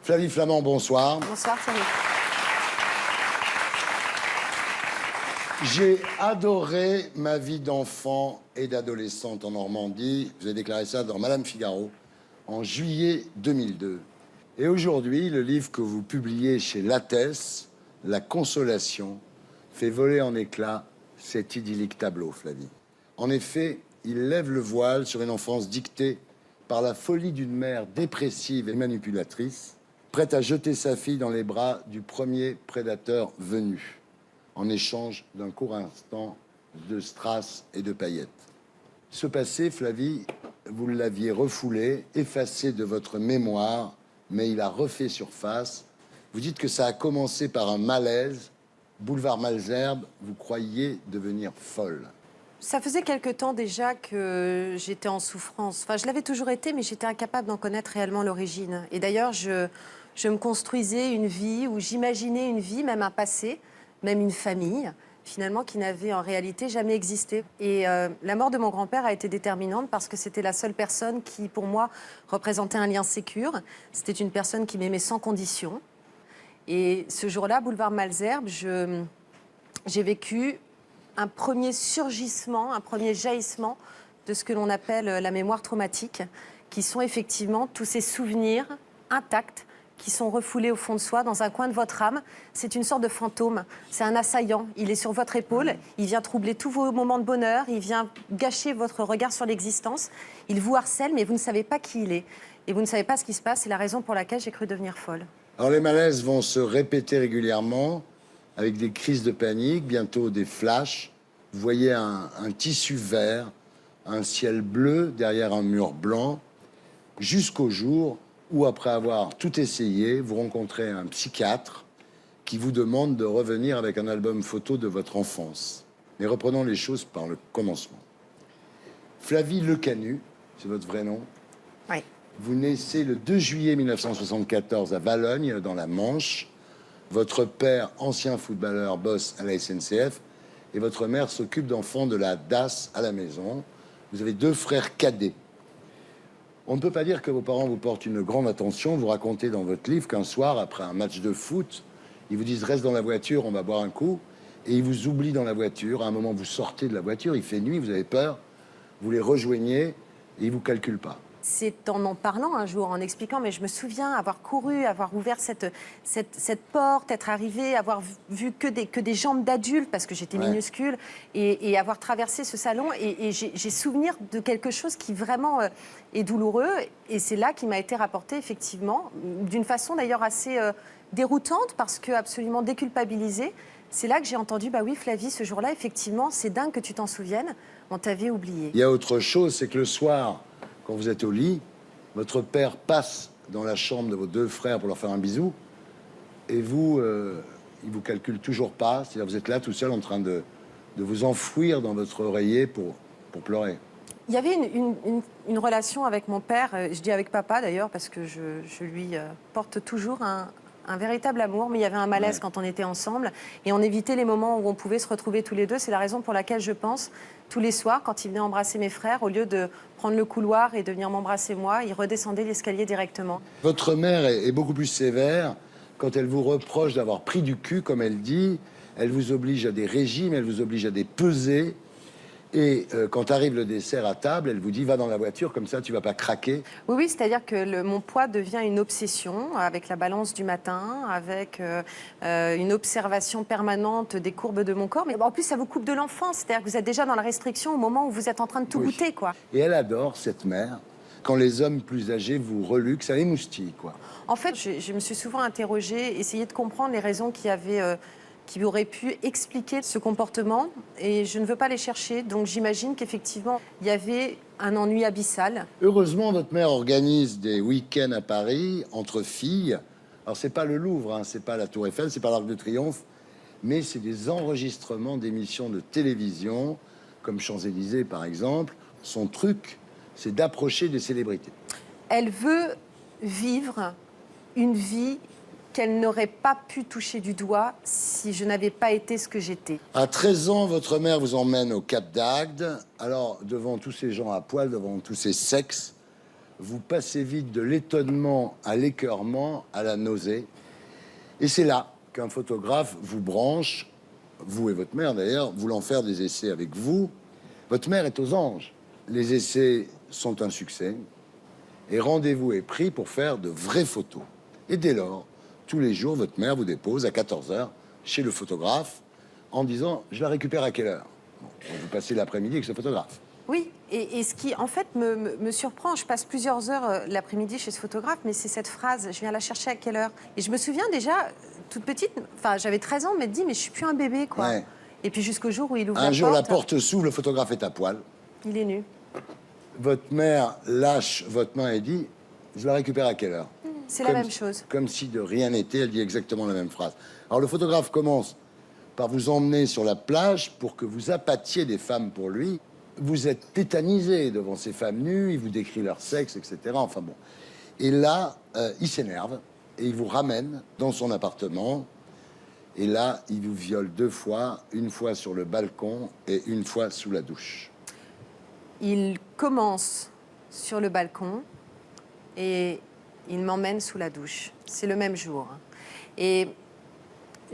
Flavie Flament, bonsoir. Bonsoir Thierry. J'ai adoré ma vie d'enfant et d'adolescente en Normandie. Vous avez déclaré ça dans Madame Figaro en juillet 2002. Et aujourd'hui, le livre que vous publiez chez Lattès, La Consolation, fait voler en éclats cet idyllique tableau, Flavie. En effet, il lève le voile sur une enfance dictée par la folie d'une mère dépressive et manipulatrice, prête à jeter sa fille dans les bras du premier prédateur venu, en échange d'un court instant de strass et de paillettes. Ce passé, Flavie, vous l'aviez refoulé, effacé de votre mémoire, mais il a refait surface. Vous dites que ça a commencé par un malaise. Boulevard Malesherbes, vous croyiez devenir folle. Ça faisait quelque temps déjà que j'étais en souffrance. Enfin, je l'avais toujours été, mais j'étais incapable d'en connaître réellement l'origine. Et d'ailleurs, je me construisais une vie, ou j'imaginais une vie, même un passé, même une famille, finalement, qui n'avait en réalité jamais existé. Et la mort de mon grand-père a été déterminante parce que c'était la seule personne qui, pour moi, représentait un lien sécure. C'était une personne qui m'aimait sans condition. Et ce jour-là, boulevard Malesherbes, j'ai vécu un premier surgissement, un premier jaillissement de ce que l'on appelle la mémoire traumatique, qui sont effectivement tous ces souvenirs intacts qui sont refoulés au fond de soi, dans un coin de votre âme. C'est une sorte de fantôme, c'est un assaillant. Il est sur votre épaule, il vient troubler tous vos moments de bonheur, il vient gâcher votre regard sur l'existence. Il vous harcèle, mais vous ne savez pas qui il est. Et vous ne savez pas ce qui se passe, c'est la raison pour laquelle j'ai cru devenir folle. Alors les malaises vont se répéter régulièrement, avec des crises de panique, bientôt des flashs. Vous voyez un tissu vert, un ciel bleu derrière un mur blanc, jusqu'au jour où, après avoir tout essayé, vous rencontrez un psychiatre qui vous demande de revenir avec un album photo de votre enfance. Mais reprenons les choses par le commencement. Flavie Lecanu, c'est votre vrai nom. Oui. Vous naissez le 2 juillet 1974 à Valognes, dans la Manche. Votre père, ancien footballeur, bosse à la SNCF. Et votre mère s'occupe d'enfants de la DAS à la maison. Vous avez 2 frères cadets. On ne peut pas dire que vos parents vous portent une grande attention. Vous racontez dans votre livre qu'un soir, après un match de foot, ils vous disent « Reste dans la voiture, on va boire un coup ». Et ils vous oublient dans la voiture. À un moment, vous sortez de la voiture, il fait nuit, vous avez peur. Vous les rejoignez et ils ne vous calculent pas. C'est en parlant un jour, en expliquant, mais je me souviens avoir couru, avoir ouvert cette porte, être arrivée, avoir vu que des jambes d'adultes, parce que j'étais minuscule, et avoir traversé ce salon. Et j'ai souvenir de quelque chose qui vraiment est douloureux. Et c'est là qu'il m'a été rapporté, effectivement, d'une façon d'ailleurs assez déroutante, parce que absolument déculpabilisée. C'est là que j'ai entendu, bah oui, Flavie, ce jour-là, effectivement, c'est dingue que tu t'en souviennes, on t'avait oublié. Il y a autre chose, c'est que le soir, quand vous êtes au lit, votre père passe dans la chambre de vos 2 frères pour leur faire un bisou, et vous, il vous calcule toujours pas. C'est-à-dire vous êtes là tout seul en train de vous enfouir dans votre oreiller pour pleurer. Il y avait une relation avec mon père, je dis avec papa d'ailleurs, parce que je lui porte toujours un véritable amour, mais il y avait un malaise quand on était ensemble, et on évitait les moments où on pouvait se retrouver tous les deux. C'est la raison pour laquelle je pense, tous les soirs, quand il venait embrasser mes frères, au lieu de prendre le couloir et de venir m'embrasser moi, il redescendait l'escalier directement. Votre mère est beaucoup plus sévère quand elle vous reproche d'avoir pris du cul, comme elle dit. Elle vous oblige à des régimes, elle vous oblige à des pesées. Et quand arrive le dessert à table, elle vous dit « Va dans la voiture, comme ça tu vas pas craquer ». Oui, c'est-à-dire que mon poids devient une obsession, avec la balance du matin, avec une observation permanente des courbes de mon corps. Mais en plus, ça vous coupe de l'enfance, c'est-à-dire que vous êtes déjà dans la restriction au moment où vous êtes en train de tout goûter, quoi. Et elle adore, cette mère, quand les hommes plus âgés vous reluquent, ça émoustille, quoi. En fait, je me suis souvent interrogée, essayé de comprendre les raisons qui auraient pu expliquer ce comportement, et je ne veux pas les chercher, donc j'imagine qu'effectivement, il y avait un ennui abyssal. Heureusement, votre mère organise des week-ends à Paris, entre filles. Alors, c'est pas le Louvre, hein, c'est pas la Tour Eiffel, c'est pas l'Arc de Triomphe, mais c'est des enregistrements d'émissions de télévision, comme Champs-Élysées, par exemple. Son truc, c'est d'approcher des célébrités. Elle veut vivre une vie qu'elle n'aurait pas pu toucher du doigt si je n'avais pas été ce que j'étais. À 13 ans, votre mère vous emmène au Cap d'Agde. Alors, devant tous ces gens à poil, devant tous ces sexes, vous passez vite de l'étonnement à l'écœurement, à la nausée. Et c'est là qu'un photographe vous branche, vous et votre mère d'ailleurs, voulant faire des essais avec vous. Votre mère est aux anges. Les essais sont un succès. Et rendez-vous est pris pour faire de vraies photos. Et dès lors, tous les jours, votre mère vous dépose à 14 h chez le photographe en disant « Je la récupère à quelle heure ?» Bon, donc vous passez l'après-midi avec ce photographe. Oui, et ce qui, en fait, me surprend, je passe plusieurs heures l'après-midi chez ce photographe, mais c'est cette phrase, je viens la chercher à quelle heure? Et je me souviens déjà, toute petite, enfin, j'avais 13 ans, m'être dit, mais je suis plus un bébé, quoi. Ouais. Et puis jusqu'au jour où il ouvre Un jour, la porte s'ouvre, le photographe est à poil. Il est nu. Votre mère lâche votre main et dit « Je la récupère à quelle heure ?» C'est la même chose. Comme si de rien n'était, elle dit exactement la même phrase. Alors le photographe commence par vous emmener sur la plage pour que vous appâtiez des femmes pour lui. Vous êtes tétanisé devant ces femmes nues, il vous décrit leur sexe, etc. Enfin bon. Et là, il s'énerve et il vous ramène dans son appartement. Et là, il vous viole 2 fois, une fois sur le balcon et une fois sous la douche. Il commence sur le balcon et il m'emmène sous la douche. C'est le même jour. Et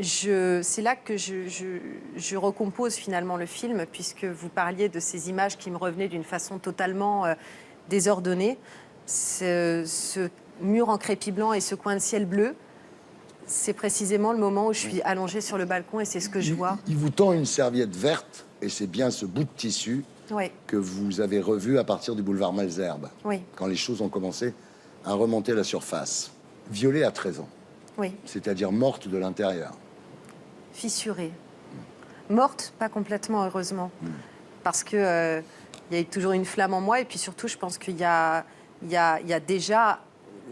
c'est là que je recompose finalement le film, puisque vous parliez de ces images qui me revenaient d'une façon totalement désordonnée. Ce mur en crépi blanc et ce coin de ciel bleu, c'est précisément le moment où je suis allongée sur le balcon et c'est ce que je vois. Il vous tend une serviette verte et c'est bien ce bout de tissu Oui. que vous avez revu à partir du boulevard Malesherbes, Oui. quand les choses ont commencé à remonter à la surface. Violée à 13 ans, Oui. c'est-à-dire morte de l'intérieur. Fissurée. Morte, pas complètement, heureusement. Parce que y a toujours une flamme en moi. Et puis surtout, je pense qu'il y a déjà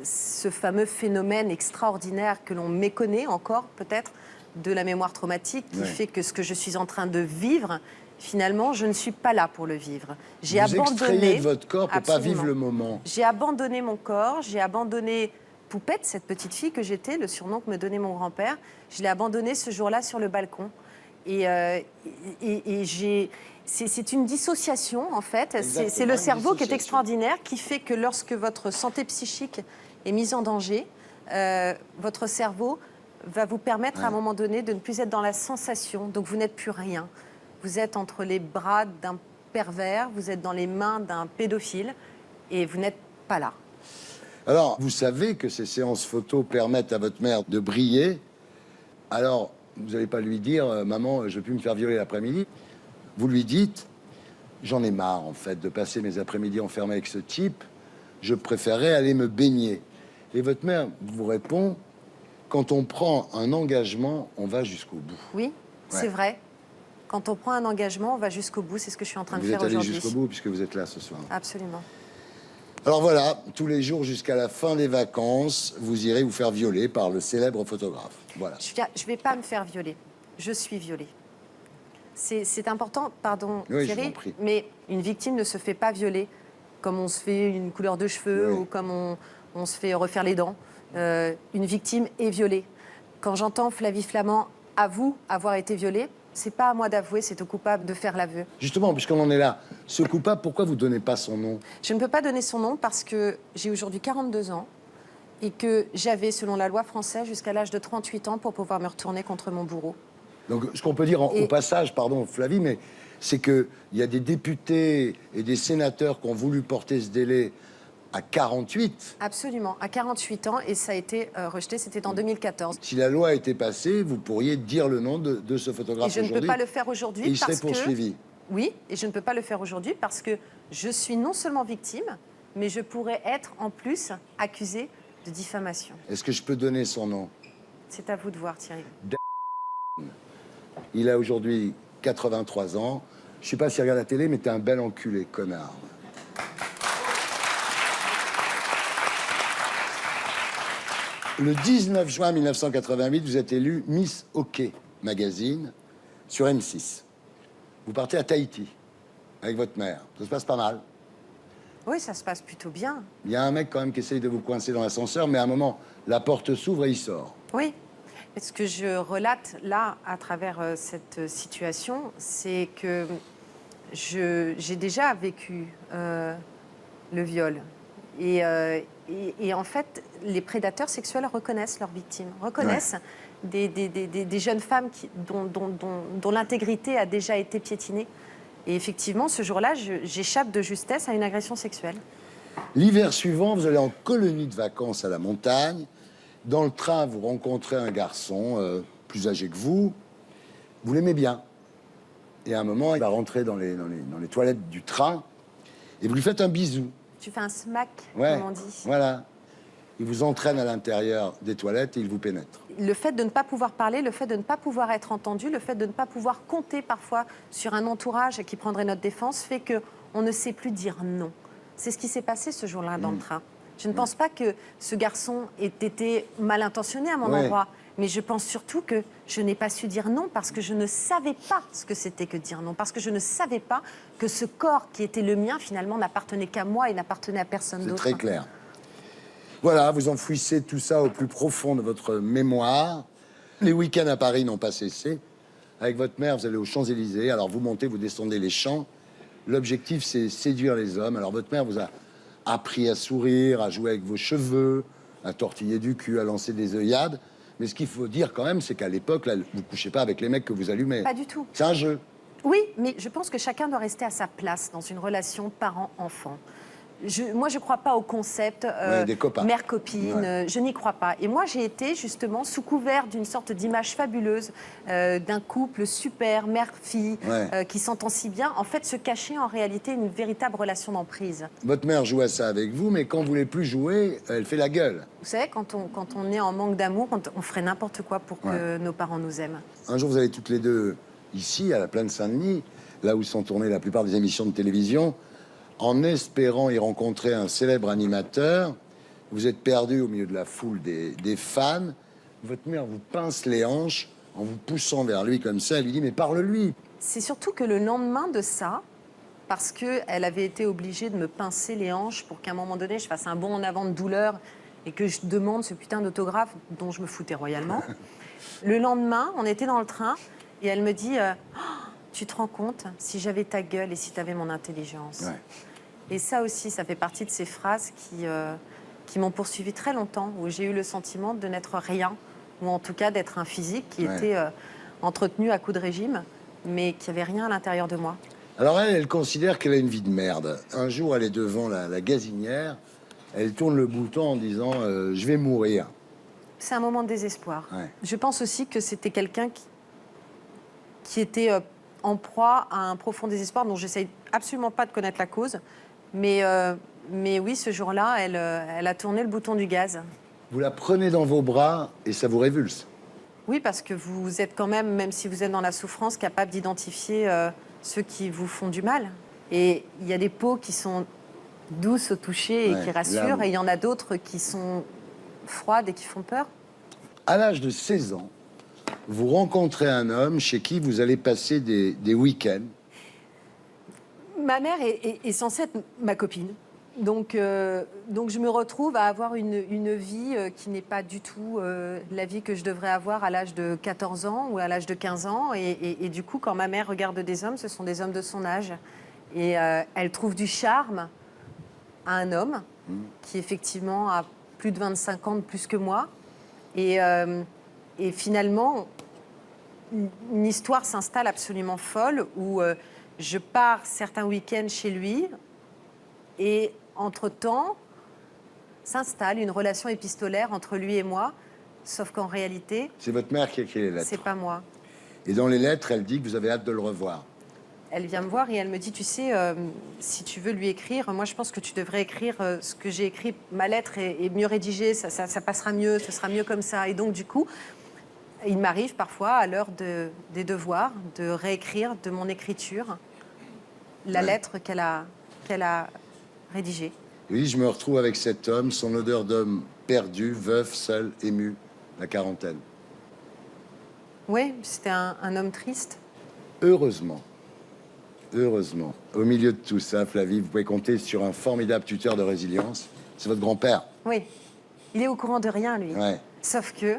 ce fameux phénomène extraordinaire que l'on méconnaît encore, peut-être, de la mémoire traumatique, qui fait que ce que je suis en train de vivre, finalement, je ne suis pas là pour le vivre. J'ai Vous extrayez abandonné de votre corps pour pas vivre le moment. J'ai abandonné mon corps, j'ai abandonné Poupette, cette petite fille que j'étais, le surnom que me donnait mon grand-père. Je l'ai abandonnée ce jour-là sur le balcon. C'est une dissociation, en fait. C'est le cerveau qui est extraordinaire, qui fait que lorsque votre santé psychique est mise en danger, votre cerveau va vous permettre à un moment donné de ne plus être dans la sensation. Donc vous n'êtes plus rien. Vous êtes entre les bras d'un pervers, vous êtes dans les mains d'un pédophile et vous n'êtes pas là. Alors, vous savez que ces séances photos permettent à votre mère de briller. Alors, vous n'allez pas lui dire « Maman, je ne veux plus me faire violer l'après-midi ». Vous lui dites « J'en ai marre, en fait, de passer mes après-midi enfermés avec ce type. Je préférerais aller me baigner. » Et votre mère vous répond « Quand on prend un engagement, on va jusqu'au bout. » Oui, c'est vrai. Quand on prend un engagement, on va jusqu'au bout. C'est ce que je suis en train de faire aujourd'hui. Vous êtes allé jusqu'au bout puisque vous êtes là ce soir. Absolument. Alors voilà, tous les jours jusqu'à la fin des vacances, vous irez vous faire violer par le célèbre photographe. Voilà. Je ne vais pas me faire violer. Je suis violée. C'est important, pardon Oui, Thierry, je vous en prie. mais une victime ne se fait pas violer comme on se fait une couleur de cheveux Oui. ou comme on se fait refaire les dents. Une victime est violée. Quand j'entends Flavie Flament avoue avoir été violée, c'est pas à moi d'avouer, c'est au coupable de faire l'aveu. Justement, puisqu'on en est là, ce coupable, pourquoi vous ne donnez pas son nom? Je ne peux pas donner son nom parce que j'ai aujourd'hui 42 ans et que j'avais, selon la loi française, jusqu'à l'âge de 38 ans pour pouvoir me retourner contre mon bourreau. Donc, ce qu'on peut dire au passage, pardon Flavie, mais c'est qu'il y a des députés et des sénateurs qui ont voulu porter ce délai à 48. Absolument, à 48 ans, et ça a été rejeté, c'était en 2014. Si la loi était passée, vous pourriez dire le nom de ce photographe Et je ne aujourd'hui. peux pas le faire aujourd'hui Et il parce serait poursuivi. Oui, et je ne peux pas le faire aujourd'hui parce que je suis non seulement victime, mais je pourrais être en plus accusée de diffamation. Est-ce que je peux donner son nom? C'est à vous de voir, Thierry. Il a aujourd'hui 83 ans. Je sais pas s'il regarde la télé, mais t'es un bel enculé, connard. Le 19 juin 1988, vous êtes élue Miss Hockey Magazine sur M6. Vous partez à Tahiti avec votre mère. Ça se passe pas mal. Oui, ça se passe plutôt bien. Il y a un mec quand même qui essaye de vous coincer dans l'ascenseur, mais à un moment, la porte s'ouvre et il sort. Oui. Et ce que je relate là, à travers cette situation, c'est que j'ai déjà vécu le viol. Et en fait, les prédateurs sexuels reconnaissent leurs victimes, reconnaissent des jeunes femmes dont l'intégrité a déjà été piétinée. Et effectivement, ce jour-là, j'échappe de justesse à une agression sexuelle. L'hiver suivant, vous allez en colonie de vacances à la montagne. Dans le train, vous rencontrez un garçon plus âgé que vous. Vous l'aimez bien. Et à un moment, il va rentrer dans les toilettes du train et vous lui faites un bisou. Tu fais un smack, Ouais, comme on dit. voilà. Il vous entraîne à l'intérieur des toilettes et il vous pénètre. Le fait de ne pas pouvoir parler, le fait de ne pas pouvoir être entendu, le fait de ne pas pouvoir compter parfois sur un entourage qui prendrait notre défense fait qu'on ne sait plus dire non. C'est ce qui s'est passé ce jour-là dans le train. Je ne pense pas que ce garçon ait été mal intentionné à mon endroit, mais je pense surtout que je n'ai pas su dire non parce que je ne savais pas ce que c'était que dire non, parce que je ne savais pas que ce corps qui était le mien, finalement, n'appartenait qu'à moi et n'appartenait à personne d'autre. C'est très clair. Voilà, vous enfouissez tout ça au plus profond de votre mémoire. Les week-ends à Paris n'ont pas cessé. Avec votre mère, vous allez aux Champs-Élysées. Alors vous montez, vous descendez les champs. L'objectif, c'est séduire les hommes. Alors votre mère vous a appris à sourire, à jouer avec vos cheveux, à tortiller du cul, à lancer des œillades. Mais ce qu'il faut dire quand même, c'est qu'à l'époque, là, vous couchez pas avec les mecs que vous allumez. Pas du tout. C'est un jeu. Oui, mais je pense que chacun doit rester à sa place dans une relation parent-enfant. Moi, je ne crois pas au concept des copains. mère-copine, je n'y crois pas. Et moi, j'ai été justement sous couvert d'une sorte d'image fabuleuse d'un couple super, mère-fille, qui s'entend si bien, en fait, se cachait en réalité une véritable relation d'emprise. Votre mère joue à ça avec vous, mais quand vous voulez plus jouer, elle fait la gueule. Vous savez, quand on est en manque d'amour, on ferait n'importe quoi pour que nos parents nous aiment. Un jour, vous allez toutes les deux ici, à la Plaine Saint-Denis, là où sont tournées la plupart des émissions de télévision, en espérant y rencontrer un célèbre animateur. Vous êtes perdu au milieu de la foule des fans. Votre mère vous pince les hanches en vous poussant vers lui comme ça. Elle lui dit « Mais parle-lui !» C'est surtout que le lendemain de ça, parce qu'elle avait été obligée de me pincer les hanches pour qu'à un moment donné, je fasse un bond en avant de douleur et que je demande ce putain d'autographe dont je me foutais royalement. Le lendemain, on était dans le train et elle me dit oh, tu te rends compte si j'avais ta gueule et si tu avais mon intelligence. Et ça aussi, ça fait partie de ces phrases qui m'ont poursuivi très longtemps, où j'ai eu le sentiment de n'être rien, ou en tout cas d'être un physique qui était entretenu à coups de régime, mais qui n'avait rien à l'intérieur de moi. Alors elle considère qu'elle a une vie de merde. Un jour, elle est devant la gazinière, elle tourne le bouton en disant je vais mourir ». C'est un moment de désespoir. Je pense aussi que c'était quelqu'un qui était en proie à un profond désespoir dont j'essaye absolument pas de connaître la cause. Mais oui, ce jour-là, elle a tourné le bouton du gaz. Vous la prenez dans vos bras et ça vous révulse. Oui, parce que vous êtes quand même si vous êtes dans la souffrance, capable d'identifier ceux qui vous font du mal. Et il y a des peaux qui sont douces au toucher et qui rassurent, et il y en a d'autres qui sont froides et qui font peur. À l'âge de 16 ans, vous rencontrez un homme chez qui vous allez passer des week-ends. Ma mère est censée être ma copine. Donc je me retrouve à avoir une vie qui n'est pas du tout la vie que je devrais avoir à l'âge de 14 ans ou à l'âge de 15 ans. Et du coup, quand ma mère regarde des hommes, ce sont des hommes de son âge. Et elle trouve du charme à un homme qui, effectivement, a plus de 25 ans de plus que moi. Et finalement, une histoire s'installe absolument folle où je pars certains week-ends chez lui et, entre-temps, s'installe une relation épistolaire entre lui et moi, sauf qu'en réalité... C'est votre mère qui écrit les lettres. C'est pas moi. Et dans les lettres, elle dit que vous avez hâte de le revoir. Elle vient me voir et elle me dit, tu sais, si tu veux lui écrire, moi je pense que tu devrais écrire ce que j'ai écrit. Ma lettre est mieux rédigée, ça passera mieux, ce sera mieux comme ça. Et donc, du coup... Il m'arrive parfois, à l'heure des devoirs, de réécrire de mon écriture la lettre qu'elle a rédigée. Oui, je me retrouve avec cet homme, son odeur d'homme perdu, veuf, seul, ému, la quarantaine. Oui, c'était un homme triste. Heureusement, au milieu de tout ça, Flavie, vous pouvez compter sur un formidable tuteur de résilience. C'est votre grand-père. Oui, il est au courant de rien, lui. Sauf que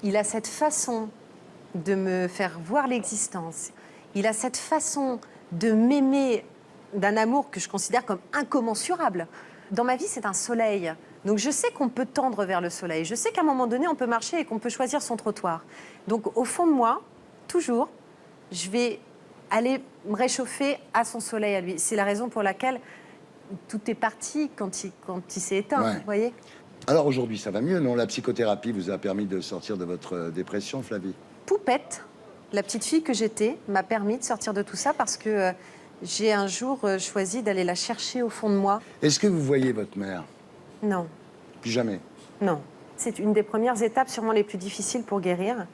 il a cette façon de me faire voir l'existence. Il a cette façon de m'aimer d'un amour que je considère comme incommensurable. dans ma vie, c'est un soleil. Donc je sais qu'on peut tendre vers le soleil. Je sais qu'à un moment donné, on peut marcher et qu'on peut choisir son trottoir. Donc au fond de moi, toujours, je vais aller me réchauffer à son soleil à lui. C'est la raison pour laquelle tout est parti quand il s'est éteint, Ouais. vous voyez. Alors aujourd'hui, ça va mieux, non? La psychothérapie vous a permis de sortir de votre dépression, Flavie? Poupette, la petite fille que j'étais, m'a permis de sortir de tout ça parce que j'ai un jour choisi d'aller la chercher au fond de moi. Est-ce que vous voyez votre mère? Non, Plus jamais. non. C'est une des premières étapes sûrement les plus difficiles pour guérir.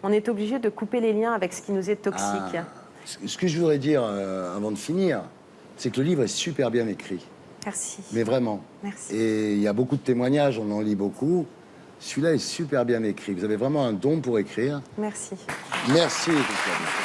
On est obligé de couper les liens avec ce qui nous est toxique. Ce que je voudrais dire avant de finir, c'est que le livre est super bien écrit. Merci. Mais vraiment. Merci. Et il y a beaucoup de témoignages, on en lit beaucoup. Celui-là est super bien écrit. Vous avez vraiment un don pour écrire. Merci. Merci, Flavie.